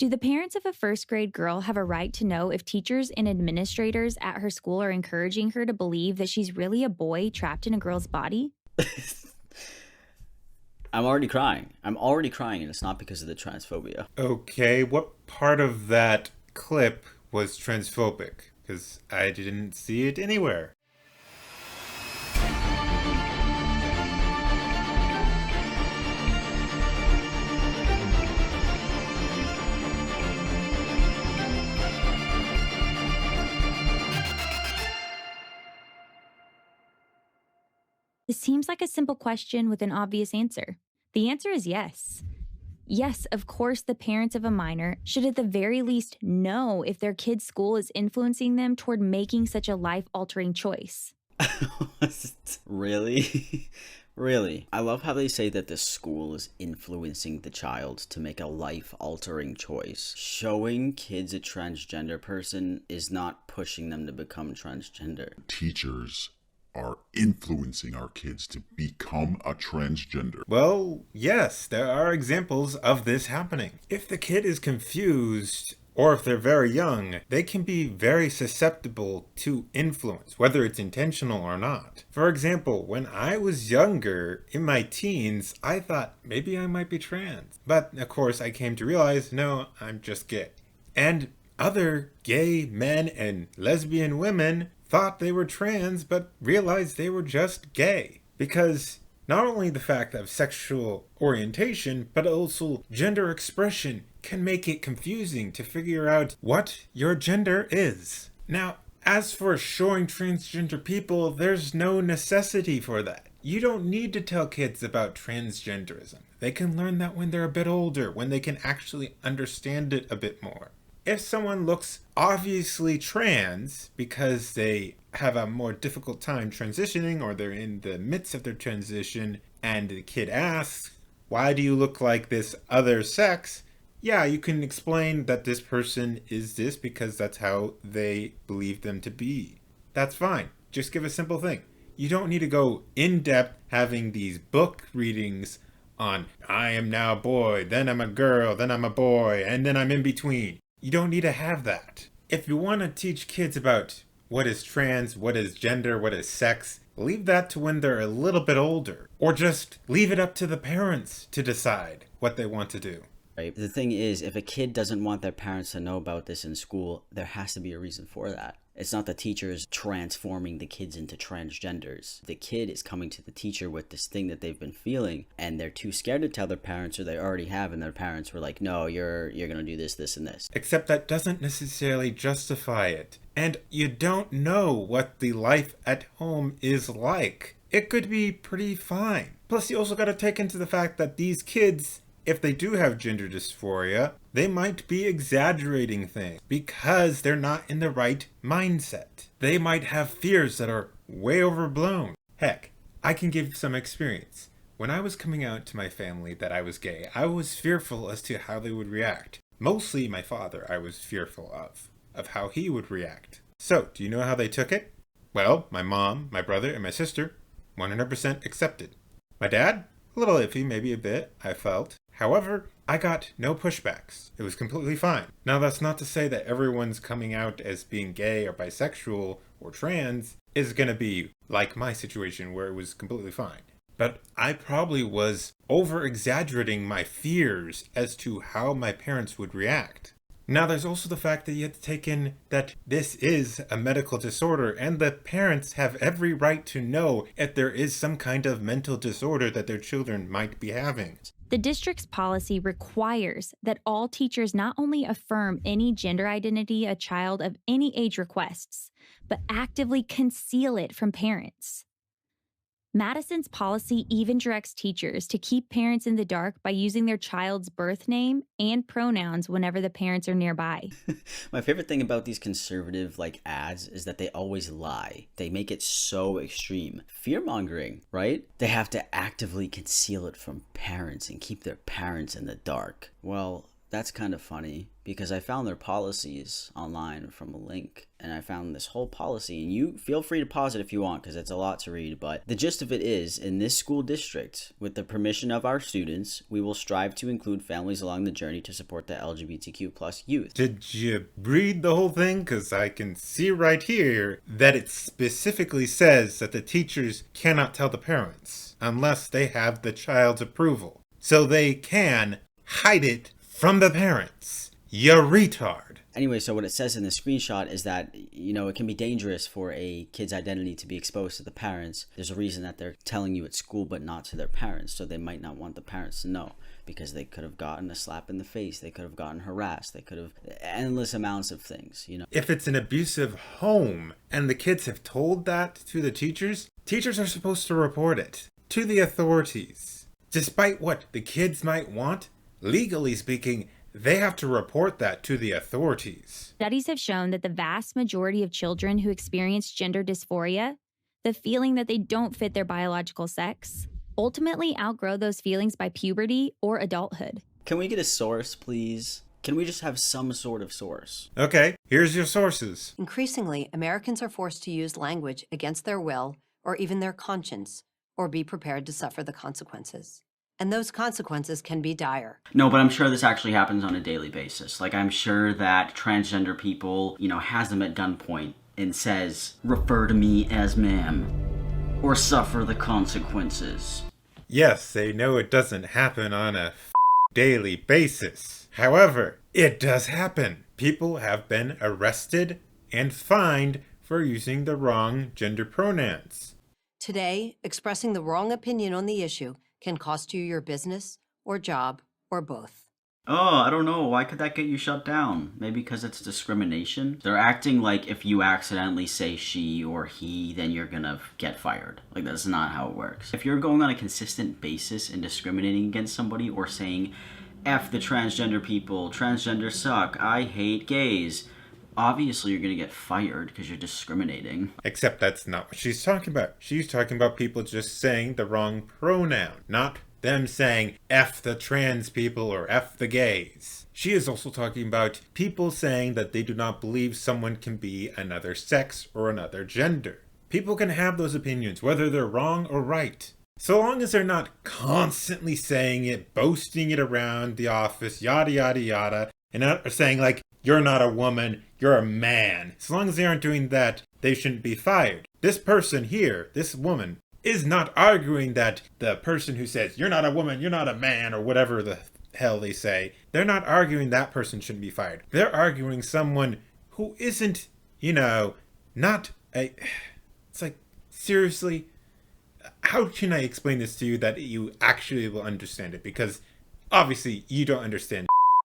Do the parents of a first grade girl have a right to know if teachers and administrators at her school are encouraging her to believe that she's really a boy trapped in a girl's body? I'm already crying. I'm already crying, and it's not because of the transphobia. Okay, what part of that clip was transphobic? Because I didn't see it anywhere. This seems like a simple question with an obvious answer. The answer is yes. Yes, of course, the parents of a minor should at the very least know if their kid's school is influencing them toward making such a life altering choice. Really? Really? I love how they say that the school is influencing the child to make a life altering choice. Showing kids a transgender person is not pushing them to become transgender. Teachers are influencing our kids to become a transgender. Well, yes, there are examples of this happening. If the kid is confused, or if they're very young, they can be very susceptible to influence, whether it's intentional or not. For example, when I was younger, in my teens, I thought maybe I might be trans. But of course, I came to realize, no, I'm just gay. And other gay men and lesbian women thought they were trans but realized they were just gay. Because not only the fact of sexual orientation, but also gender expression can make it confusing to figure out what your gender is. Now, as for showing transgender people, there's no necessity for that. You don't need to tell kids about transgenderism. They can learn that when they're a bit older, when they can actually understand it a bit more. If someone looks obviously trans because they have a more difficult time transitioning or they're in the midst of their transition and the kid asks, why do you look like this other sex? Yeah, you can explain that this person is this because that's how they believe them to be. That's fine. Just give a simple thing. You don't need to go in depth having these book readings on I am now a boy, then I'm a girl, then I'm a boy, and then I'm in between. You don't need to have that. If you want to teach kids about what is trans, what is gender, what is sex, leave that to when they're a little bit older. Or just leave it up to the parents to decide what they want to do. Right? The thing is, if a kid doesn't want their parents to know about this in school, there has to be a reason for that. It's not the teachers transforming the kids into transgenders. The kid is coming to the teacher with this thing that they've been feeling, and they're too scared to tell their parents, or they already have, and their parents were like, no, you're gonna do this, this, and this. Except that doesn't necessarily justify it. And you don't know what the life at home is like. It could be pretty fine. Plus, you also gotta take into the fact that these kids, if they do have gender dysphoria, they might be exaggerating things because they're not in the right mindset. They might have fears that are way overblown. Heck, I can give some experience. When I was coming out to my family that I was gay, I was fearful as to how they would react. Mostly my father I was fearful of how he would react. So, do you know how they took it? Well, my mom, my brother, and my sister 100% accepted. My dad? A little iffy, maybe a bit, I felt. However, I got no pushbacks. It was completely fine. Now, that's not to say that everyone's coming out as being gay or bisexual or trans is gonna be like my situation where it was completely fine. But I probably was over-exaggerating my fears as to how my parents would react. Now, there's also the fact that you have to take in that this is a medical disorder, and the parents have every right to know if there is some kind of mental disorder that their children might be having. The district's policy requires that all teachers not only affirm any gender identity a child of any age requests, but actively conceal it from parents. Madison's policy even directs teachers to keep parents in the dark by using their child's birth name and pronouns whenever the parents are nearby. My favorite thing about these conservative ads is that they always lie. They make it so extreme. Fear-mongering, right? They have to actively conceal it from parents and keep their parents in the dark. Well, That's kind of funny because I found their policies online from a link, and I found this whole policy, and you feel free to pause it if you want because it's a lot to read, but the gist of it is, in this school district, with the permission of our students, we will strive to include families along the journey to support the LGBTQ plus youth. Did you read the whole thing? Because I can see right here that it specifically says that the teachers cannot tell the parents unless they have the child's approval. So they can hide it from the parents. You retard. Anyway, so what it says in the screenshot is that, it can be dangerous for a kid's identity to be exposed to the parents. There's a reason that they're telling you at school, but not to their parents. So they might not want the parents to know because they could have gotten a slap in the face. They could have gotten harassed. They could have endless amounts of things, If it's an abusive home and the kids have told that to the teachers are supposed to report it to the authorities. Despite what the kids might want, legally speaking, they have to report that to the authorities. Studies have shown that the vast majority of children who experience gender dysphoria, the feeling that they don't fit their biological sex, ultimately outgrow those feelings by puberty or adulthood. Can we get a source, please? Can we just have some sort of source? Okay, here's your sources. Increasingly, Americans are forced to use language against their will or even their conscience, or be prepared to suffer the consequences. And those consequences can be dire. No, but I'm sure this actually happens on a daily basis. Like, I'm sure that transgender people, has them at gunpoint and says, refer to me as ma'am, or suffer the consequences. Yes, they know it doesn't happen on a daily basis. However, it does happen. People have been arrested and fined for using the wrong gender pronouns. Today, expressing the wrong opinion on the issue can cost you your business or job or both. Oh, I don't know. Why could that get you shut down? Maybe because it's discrimination? They're acting like if you accidentally say she or he, then you're gonna get fired. Like, that's not how it works. If you're going on a consistent basis and discriminating against somebody or saying, F the transgender people, transgender suck, I hate gays, obviously you're gonna get fired because you're discriminating. Except that's not what she's talking about. She's talking about people just saying the wrong pronoun, not them saying F the trans people or F the gays. She is also talking about people saying that they do not believe someone can be another sex or another gender. People can have those opinions, whether they're wrong or right. So long as they're not constantly saying it, boasting it around the office, yada yada yada, and not saying like, you're not a woman, you're a man. As long as they aren't doing that, they shouldn't be fired. This person here, this woman, is not arguing that the person who says, you're not a woman, you're not a man, or whatever the hell they say, they're not arguing that person shouldn't be fired. They're arguing someone who isn't, not a... It's like, seriously? How can I explain this to you that you actually will understand it? Because obviously you don't understand.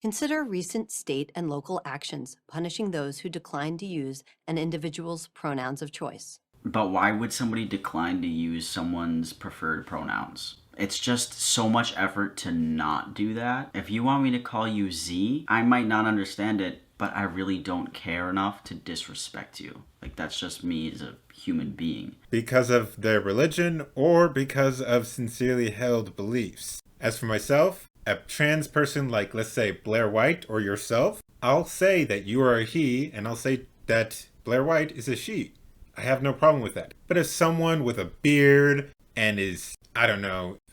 Consider recent state and local actions punishing those who decline to use an individual's pronouns of choice. But why would somebody decline to use someone's preferred pronouns? It's just so much effort to not do that. If you want me to call you Z, I might not understand it, but I really don't care enough to disrespect you. Like, that's just me as a human being. Because of their religion or because of sincerely held beliefs. As for myself, a trans person like, let's say, Blair White or yourself, I'll say that you are a he, and I'll say that Blair White is a she. I have no problem with that. But if someone with a beard and is,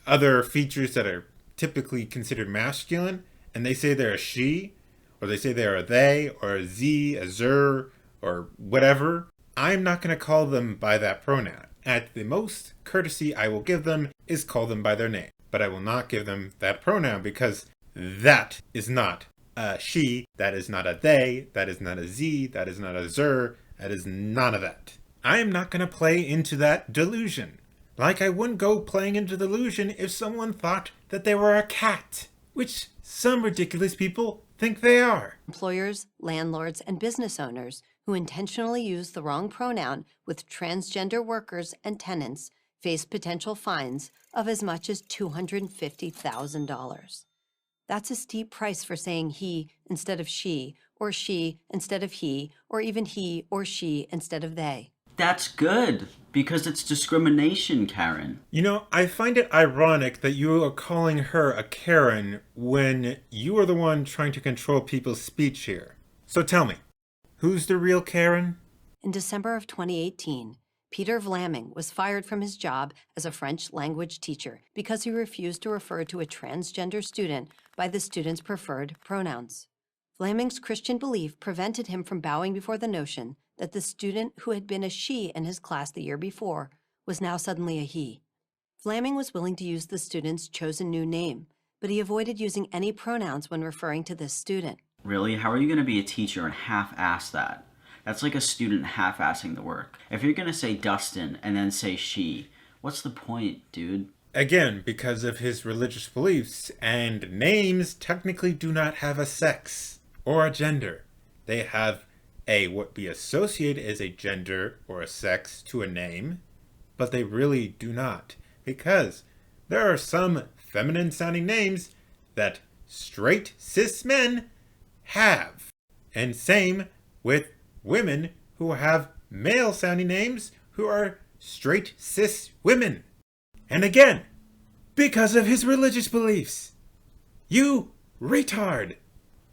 other features that are typically considered masculine, and they say they're a she, or they say they're a they, or a z, a zer, or whatever, I'm not going to call them by that pronoun. At the most courtesy I will give them is call them by their name. But I will not give them that pronoun because that is not a she, that is not a they, that is not a z, that is not a zer, that is none of that. I am not going to play into that delusion. Like I wouldn't go playing into the delusion if someone thought that they were a cat, which some ridiculous people think they are. Employers, landlords, and business owners who intentionally use the wrong pronoun with transgender workers and tenants face potential fines of as much as $250,000. That's a steep price for saying he instead of she instead of he, or even he or she instead of they. That's good. Because it's discrimination, Karen. You know, I find it ironic that you are calling her a Karen when you are the one trying to control people's speech here. So tell me, who's the real Karen? In December of 2018, Peter Vlaming was fired from his job as a French language teacher because he refused to refer to a transgender student by the student's preferred pronouns. Vlaming's Christian belief prevented him from bowing before the notion that the student who had been a she in his class the year before was now suddenly a he. Vlaming was willing to use the student's chosen new name, but he avoided using any pronouns when referring to this student. Really? How are you going to be a teacher and half-ass that? That's like a student half-assing the work. If you're going to say Dustin and then say she, what's the point, dude? Again, because of his religious beliefs, and names technically do not have a sex or a gender. They have what we associate as a gender or a sex to a name, but they really do not, because there are some feminine sounding names that straight cis men have, and same with women who have male sounding names who are straight cis women. And again, because of his religious beliefs. You retard!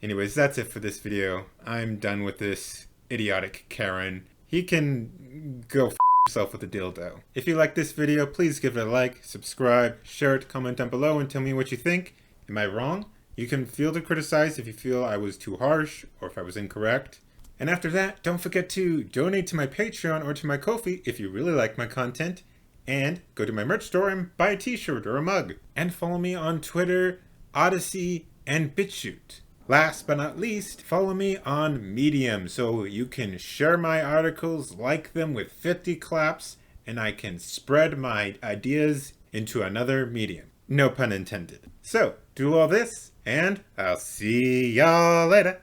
Anyways, that's it for this video. I'm done with this idiotic Karen. He can go f himself with a dildo. If you like this video, please give it a like, subscribe, share it, comment down below, and tell me what you think. Am I wrong? You can feel to criticize if you feel I was too harsh or if I was incorrect. And after that, don't forget to donate to my Patreon or to my Ko-fi if you really like my content. And go to my merch store and buy a t-shirt or a mug. And follow me on Twitter, Odyssey, and BitChute. Last but not least, follow me on Medium so you can share my articles, like them with 50 claps, and I can spread my ideas into another medium. No pun intended. So, do all this, and I'll see y'all later.